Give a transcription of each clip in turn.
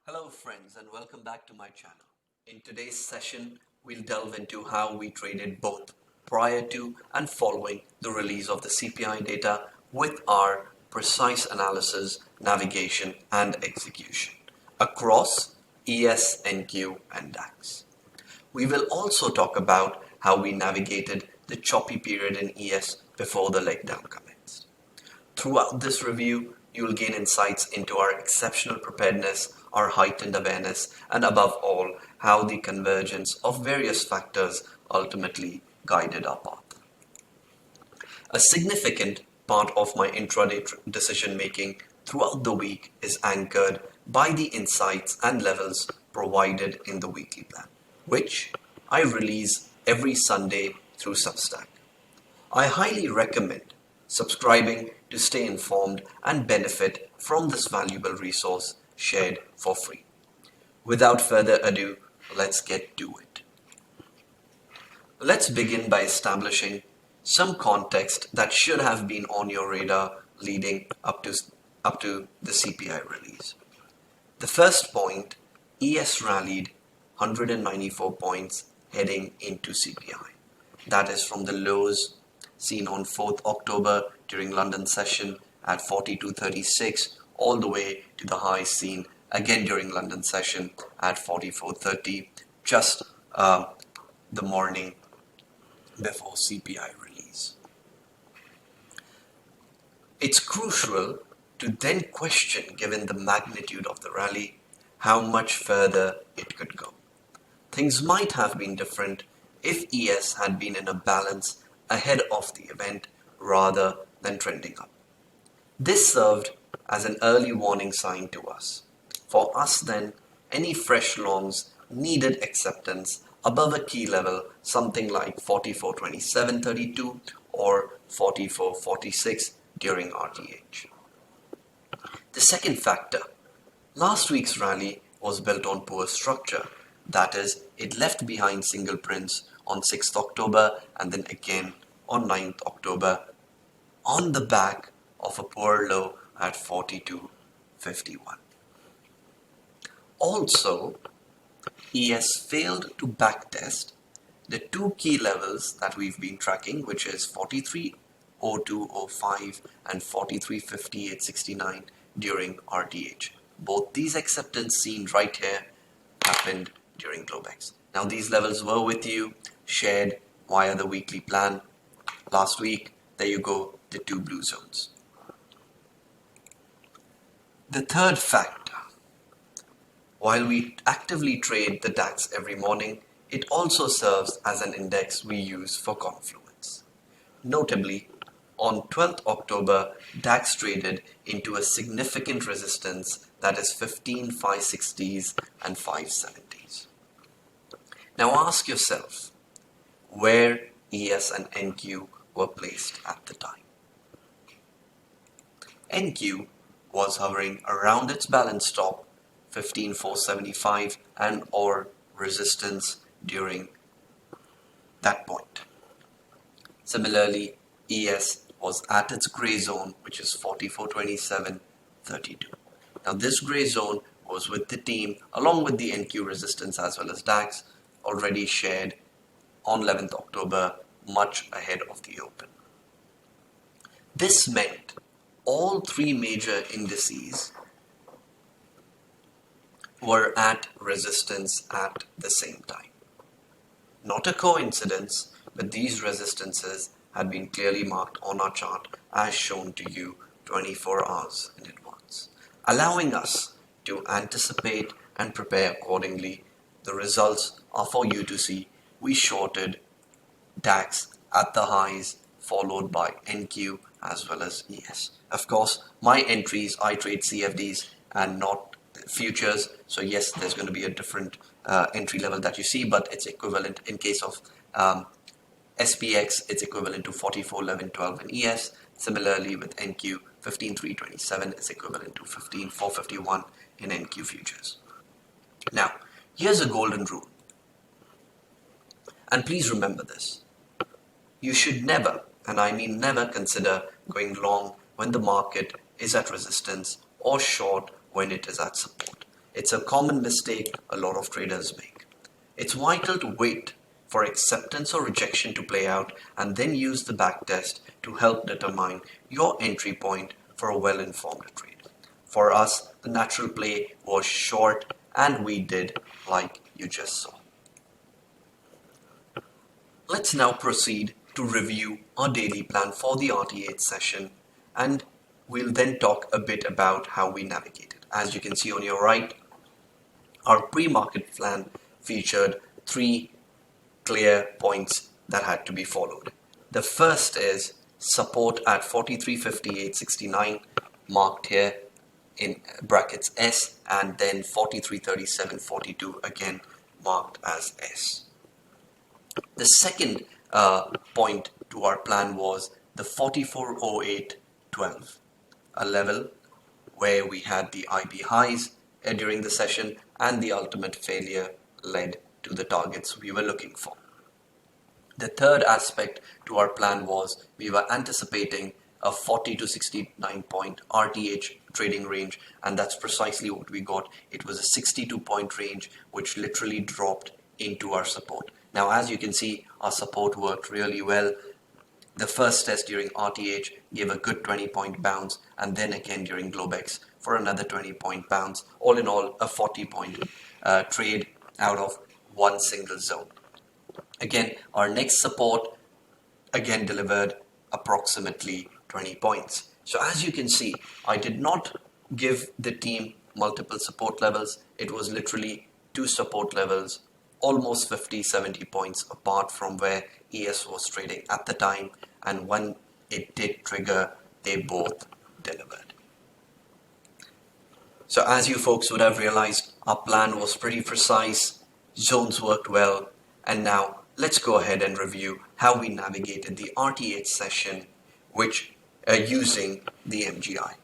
Hello friends and welcome back to my channel. In today's session, we'll delve into how we traded both prior to and following the release of the CPI data with our precise analysis, navigation and execution across ES, NQ and DAX. We will also talk about how we navigated the choppy period in ES before the leg down commenced. Throughout this review, you will gain insights into our exceptional preparedness, our heightened awareness, and above all, how the convergence of various factors ultimately guided our path. A significant part of my intraday decision making throughout the week is anchored by the insights and levels provided in the weekly plan, which I release every Sunday through Substack. I highly recommend subscribing to stay informed and benefit from this valuable resource shared for free. Without further ado, let's get to it. Let's begin by establishing some context that should have been on your radar leading up to the CPI release. The first point, ES rallied 194 points heading into CPI. That is from the lows seen on 4th October during London session at 42.36 all the way to the highs seen again during London session at 44.30 just the morning before CPI release. It's crucial to then question, given the magnitude of the rally, how much further it could go. Things might have been different if ES had been in a balance ahead of the event rather than trending up. This served as an early warning sign to us. For us then, any fresh longs needed acceptance above a key level, something like 44.2732 or 44.46 during RTH. The second factor, last week's rally was built on poor structure. That is, it left behind single prints on 6th October and then again on 9th October on the back of a poor low at 42.51. Also, ES failed to backtest the two key levels that we've been tracking, which is 43.0205 and 43.5869 during RTH. Both these acceptance seen right here happened during Globex. Now these levels were with you, shared via the weekly plan last week. There you go, the two blue zones. The third factor, while we actively trade the DAX every morning, it also serves as an index we use for confluence. Notably, on 12th October, DAX traded into a significant resistance that is 15.560s and 570s. Now ask yourself where ES and NQ were placed at the time. NQ was hovering around its balance stop 15.475 and or resistance during that point. Similarly, ES was at its gray zone, which is 44.2732. Now this gray zone was with the team along with the NQ resistance as well as DAX already shared on 11th October, much ahead of the open. This meant all three major indices were at resistance at the same time. Not a coincidence, but these resistances had been clearly marked on our chart as shown to you 24 hours in advance, allowing us to anticipate and prepare accordingly. The results are for you to see. We shorted DAX at the highs, followed by NQ as well as ES. Of course, my entries, I trade CFDs and not futures. So yes, there's going to be a different entry level that you see, but it's equivalent in case of SPX, it's equivalent to 44.1112 in ES. Similarly with NQ, 15.327 is equivalent to 15.451 in NQ futures. Now, here's a golden rule. And please remember this. You should never, and I mean never, consider going long when the market is at resistance or short when it is at support. It's a common mistake a lot of traders make. It's vital to wait for acceptance or rejection to play out and then use the backtest to help determine your entry point for a well-informed trade. For us, the natural play was short, and we did like you just saw. Let's now proceed to review our daily plan for the RT8 session, and we'll then talk a bit about how we navigated. As you can see on your right, our pre-market plan featured 3 clear points that had to be followed. The first is support at 43.58.69, marked here in brackets S, and then 43.37.42 again marked as S. The second point to our plan was the 44.08.12, a level where we had the IB highs during the session, and the ultimate failure led to the targets we were looking for. The third aspect to our plan was we were anticipating a 40 to 69 point RTH trading range, and that's precisely what we got. It was a 62 point range which literally dropped into our support. Now, as you can see, our support worked really well. The first test during RTH gave a good 20 point bounce, and then again during Globex for another 20 point bounce. All in all, a 40 point trade out of one single zone. Again, our next support again delivered approximately 20 points. So as you can see, I did not give the team multiple support levels. It was literally 2 support levels, almost 50-70 points apart from where ES was trading at the time, and when it did trigger, they both delivered. So as you folks would have realized, our plan was pretty precise, zones worked well, and now let's go ahead and review how we navigated the RT8 session using the MGI.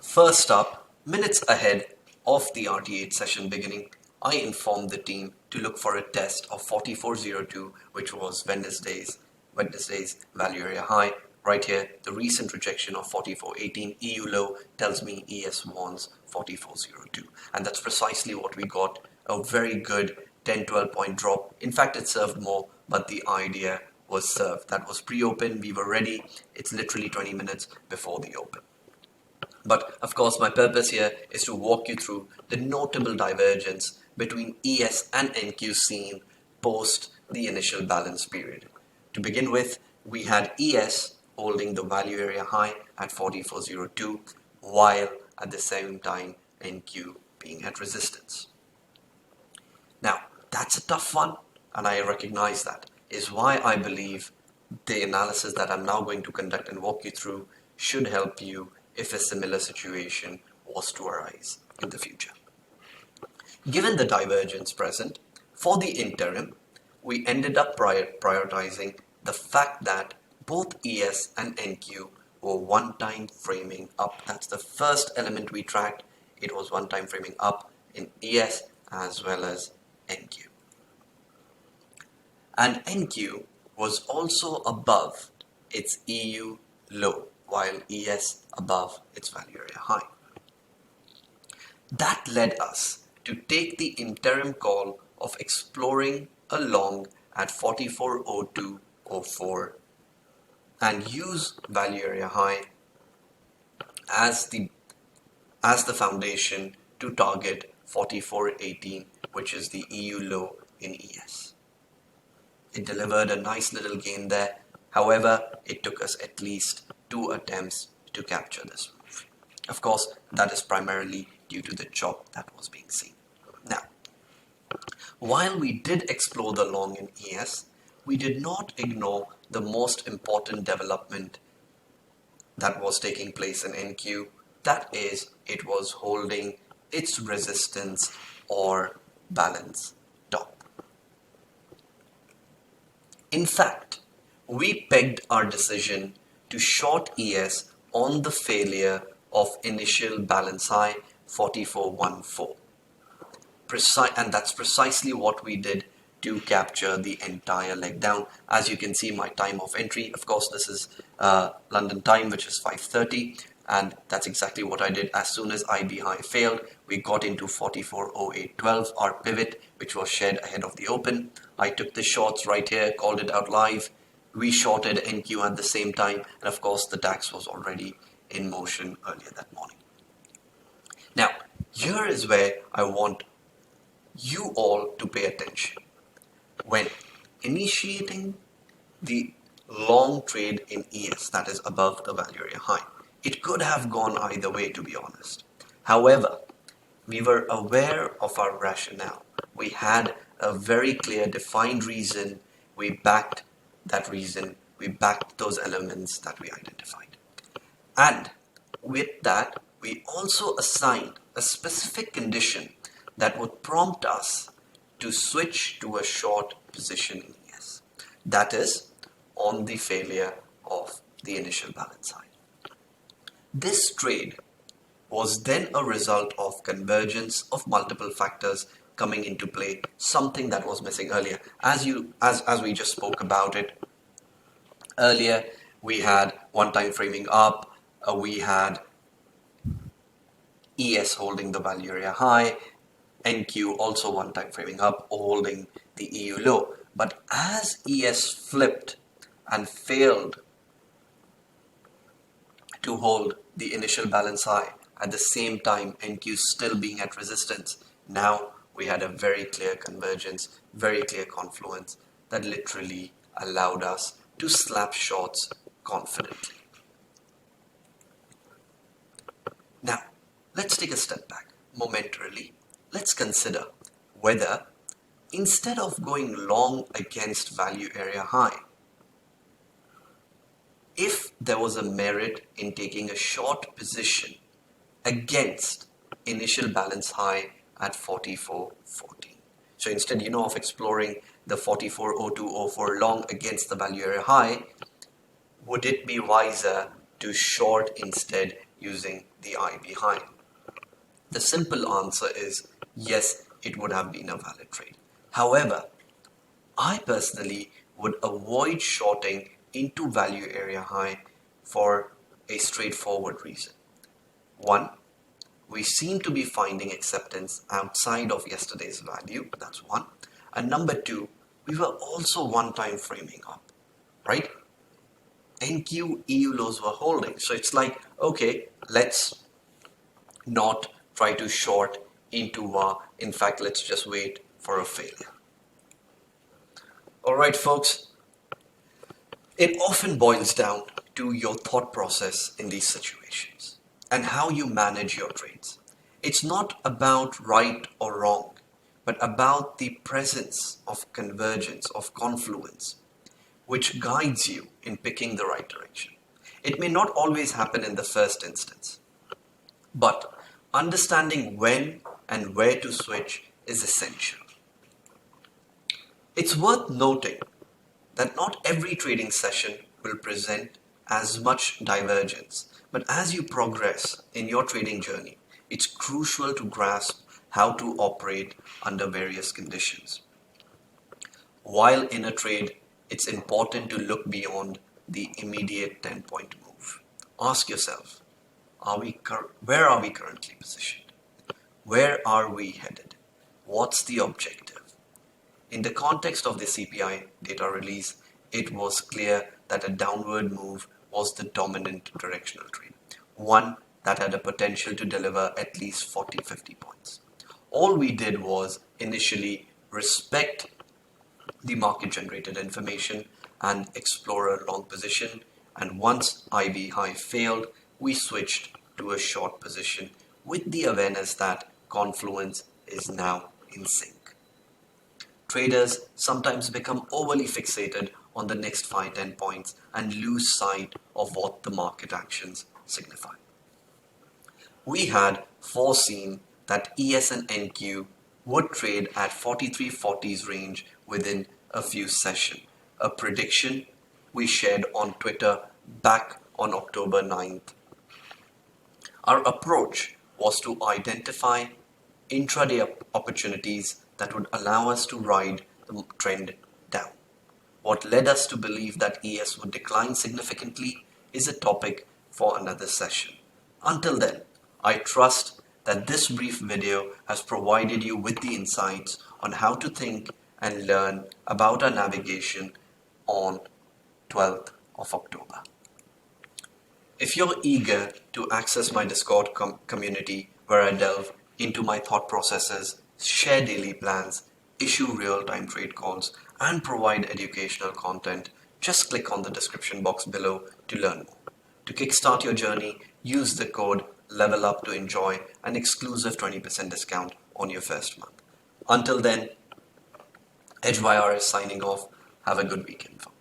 First up, minutes ahead of the RT8 session beginning, I informed the team to look for a test of 44.02, which was Wednesday's value area high. Right here, the recent rejection of 44.18 EU low tells me ES wants 44.02, and that's precisely what we got. A very good 10-12 point drop. In fact, it served more, but the idea was served. That was pre-open, we were ready. It's literally 20 minutes before the open. But of course, my purpose here is to walk you through the notable divergence between ES and NQ seen post the initial balance period. To begin with, we had ES holding the value area high at 44.02, while at the same time NQ being at resistance. Now, that's a tough one, and I recognize that, is why I believe the analysis that I'm now going to conduct and walk you through should help you if a similar situation was to arise in the future. Given the divergence present, for the interim, we ended up prioritizing the fact that both ES and NQ were one-time framing up. That's the first element we tracked. It was one-time framing up in ES as well as NQ. And NQ was also above its EU low, while ES above its value area high. That led us to take the interim call of exploring a long at 44.02.04 and use value area high as the foundation to target 44.18, which is the EU low in ES. It delivered a nice little gain there. However, it took us at least 2 attempts to capture this move. Of course, that is primarily due to the chop that was being seen. Now, while we did explore the long in ES, we did not ignore the most important development that was taking place in NQ. That is, it was holding its resistance or balance top. In fact, we pegged our decision to short ES on the failure of initial balance high 44.14. And that's precisely what we did to capture the entire leg down. As you can see, my time of entry, of course, this is London time, which is 5:30, and that's exactly what I did. As soon as IB high failed, we got into 44.0812, our pivot, which was shared ahead of the open. I took the shorts right here, called it out live. We shorted NQ at the same time, and of course the DAX was already in motion earlier that morning. Now, here is where I want you all to pay attention. When initiating the long trade in ES, that is above the value area high, it could have gone either way, to be honest. However, we were aware of our rationale. We had a very clear defined reason. We backed that reason. We backed those elements that we identified. And with that, we also assigned a specific condition that would prompt us to switch to a short position in ES. That is, on the failure of the initial balance high. This trade was then a result of convergence of multiple factors coming into play, something that was missing earlier. As we just spoke about it earlier, we had one time framing up, we had ES holding the value area high, NQ also one time framing up, holding the EU low. But as ES flipped and failed to hold the initial balance high, at the same time NQ still being at resistance, now we had a very clear convergence, very clear confluence that literally allowed us to slap shorts confidently. Now, let's take a step back momentarily. Let's consider whether instead of going long against value area high, if there was a merit in taking a short position against initial balance high at 44.14. So instead, of exploring the 44.0204 long against the value area high, would it be wiser to short instead using the IB high? The simple answer is yes, it would have been a valid trade. However, I personally would avoid shorting into value area high for a straightforward reason. One, we seem to be finding acceptance outside of yesterday's value, that's one. And number two, we were also one time framing up, right? NQ EU lows were holding. So it's like, okay, let's not try to short into VAR. In fact, let's just wait for a failure. All right, folks. It often boils down to your thought process in these situations and how you manage your trades. It's not about right or wrong, but about the presence of convergence, of confluence, which guides you in picking the right direction. It may not always happen in the first instance, but understanding when and where to switch is essential. It's worth noting that not every trading session will present as much divergence, but as you progress in your trading journey, it's crucial to grasp how to operate under various conditions. While in a trade, it's important to look beyond the immediate 10-point move. Ask yourself, where are we currently positioned? Where are we headed? What's the objective? In the context of the CPI data release, it was clear that a downward move was the dominant directional trade, one that had a potential to deliver at least 40-50 points. All we did was initially respect the market generated information and explore a long position, and once IB high failed, we switched to a short position with the awareness that confluence is now in sync. Traders sometimes become overly fixated on the next 5-10 points and lose sight of what the market actions signify. We had foreseen that ES and NQ would trade at 43.40's range within a few sessions, a prediction we shared on Twitter back on October 9th. Our approach was to identify intraday opportunities that would allow us to ride the trend down. What led us to believe that ES would decline significantly is a topic for another session. Until then, I trust that this brief video has provided you with the insights on how to think and learn about our navigation on 12th of October. If you're eager to access my Discord community where I delve into my thought processes, share daily plans, issue real-time trade calls, and provide educational content, just click on the description box below to learn more. To kickstart your journey, use the code LEVELUP to enjoy an exclusive 20% discount on your first month. Until then, EdgebyRS signing off. Have a good weekend, folks.